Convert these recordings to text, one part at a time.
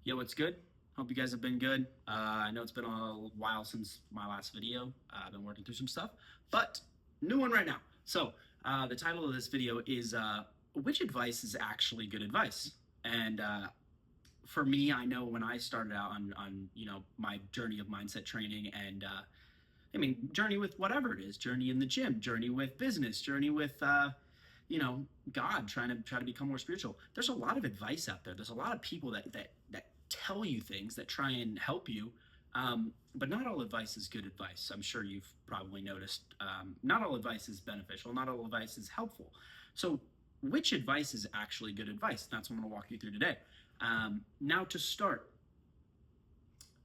Yo, what's good? Hope you guys have been good. I know it's been a while since my last video. I've been working through some stuff, but new one right now. The title of this video is Which Advice is Actually Good Advice? And for me, I know when I started out on my journey of mindset training and journey with whatever it is, journey in the gym, journey with business, journey with God, trying to become more spiritual. There's a lot of advice out there. There's a lot of people that tell you things, that try and help you. But not all advice is good advice. I'm sure you've probably noticed. Not all advice is beneficial. Not all advice is helpful. So which advice is actually good advice? That's what I'm going to walk you through today. Now to start,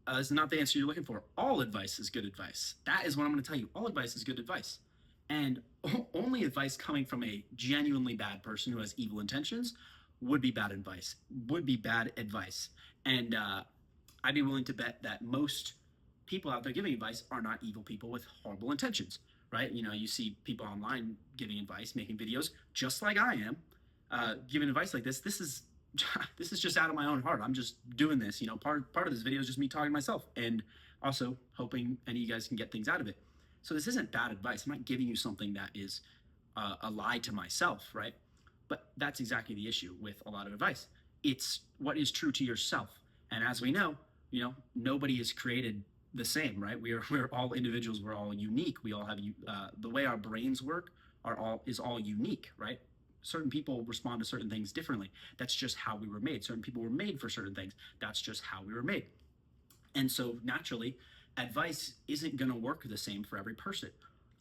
this is not the answer you're looking for. All advice is good advice. That is what I'm going to tell you. All advice is good advice. And only advice coming from a genuinely bad person who has evil intentions would be bad advice. And I'd be willing to bet that most people out there giving advice are not evil people with horrible intentions, right? You see people online giving advice, making videos, just like I am, giving advice like this. This is just out of my own heart. I'm just doing this. Part of this video is just me talking to myself, and also hoping any of you guys can get things out of it. So this isn't bad advice. I'm not giving you something that is a lie to myself, right? But that's exactly the issue with a lot of advice. It's what is true to yourself. And as we know, nobody is created the same, right? We're all individuals. We're all unique. We all have the way our brains work is all unique, right? Certain people respond to certain things differently. That's just how we were made. Certain people were made for certain things. That's just how we were made. And so naturally, advice isn't going to work the same for every person.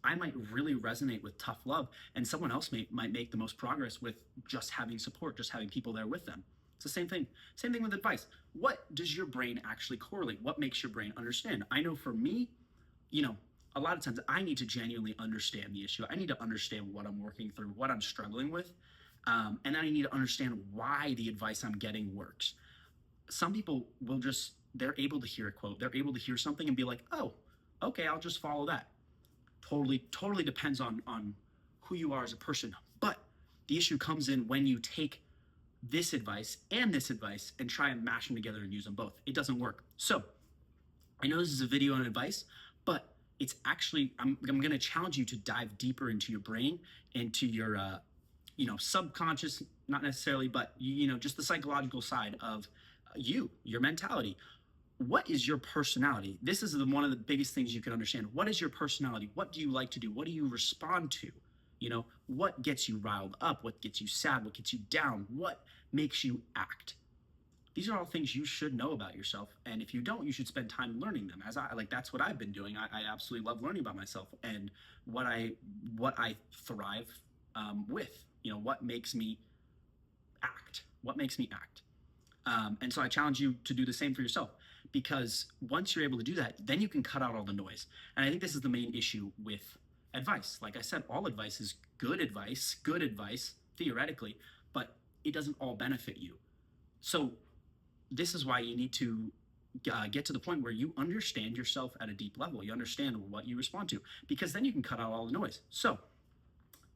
I might really resonate with tough love, and someone else might make the most progress with just having support, just having people there with them. It's the same thing. Same thing with advice. What does your brain actually correlate? What makes your brain understand? I know for me, a lot of times I need to genuinely understand the issue. I need to understand what I'm working through, what I'm struggling with, and then I need to understand why the advice I'm getting works. Some people they're able to hear a quote, they're able to hear something and be like, oh, okay, I'll just follow that. Totally depends on who you are as a person. But the issue comes in when you take this advice and try and mash them together and use them both. It doesn't work. So I know this is a video on advice, but it's actually, I'm going to challenge you to dive deeper into your brain, into your, subconscious, not necessarily, but, just the psychological side of your mentality. What is your personality? This is one of the biggest things you can understand. What is your personality? What do you like to do? What do you respond to? What gets you riled up? What gets you sad? What gets you down? What makes you act? These are all things you should know about yourself. And if you don't, you should spend time learning them. That's what I've been doing. I absolutely love learning about myself and what I thrive with. What makes me act? And so I challenge you to do the same for yourself, because once you're able to do that, then you can cut out all the noise. And I think this is the main issue with advice. Like I said, all advice is good advice, theoretically, but it doesn't all benefit you. So this is why you need to get to the point where you understand yourself at a deep level. You understand what you respond to, because then you can cut out all the noise. So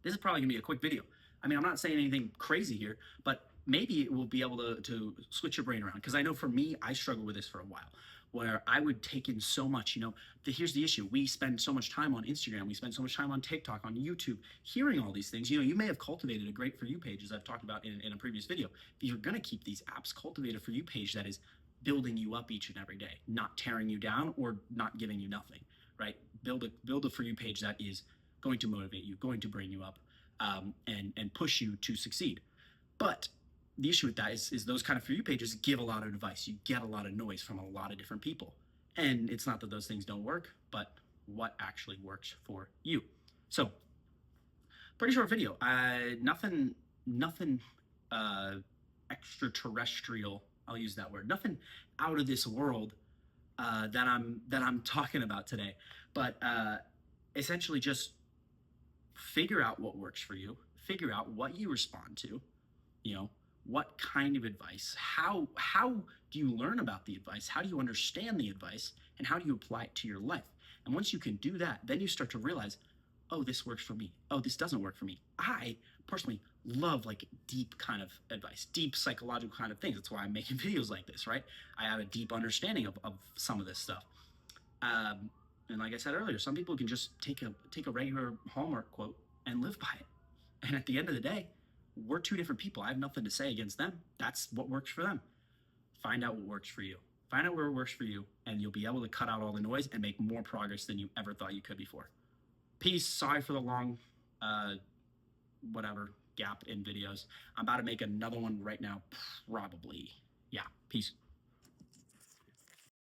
this is probably gonna be a quick video. I'm not saying anything crazy here, but maybe it will be able to switch your brain around. Because I know for me, I struggled with this for a while, where I would take in so much. Here's the issue. We spend so much time on Instagram. We spend so much time on TikTok, on YouTube, hearing all these things. You may have cultivated a great For You page, as I've talked about in a previous video. But you're going to keep these apps, cultivate a For You page that is building you up each and every day, not tearing you down or not giving you nothing, right? Build a For You page that is going to motivate you, going to bring you up, and push you to succeed. But the issue with that is those kind of For You pages give a lot of advice. You get a lot of noise from a lot of different people. And it's not that those things don't work, but what actually works for you. So, pretty short video. Nothing extraterrestrial, I'll use that word. Nothing out of this world that I'm talking about today. But essentially just figure out what works for you. Figure out what you respond to, what kind of advice, how do you learn about the advice, how do you understand the advice, and how do you apply it to your life? And once you can do that, then you start to realize, oh, this works for me. Oh, this doesn't work for me. I personally love like deep kind of advice, deep psychological kind of things. That's why I'm making videos like this, right? I have a deep understanding of some of this stuff. Um, and like I said earlier, some people can just take a regular Hallmark quote and live by it. And at the end of the day, we're two different people. I have nothing to say against them. That's what works for them. Find out what works for you. Find out where it works for you, and you'll be able to cut out all the noise and make more progress than you ever thought you could before. Peace. Sorry for the long, whatever gap in videos. I'm about to make another one right now, probably. Yeah. Peace.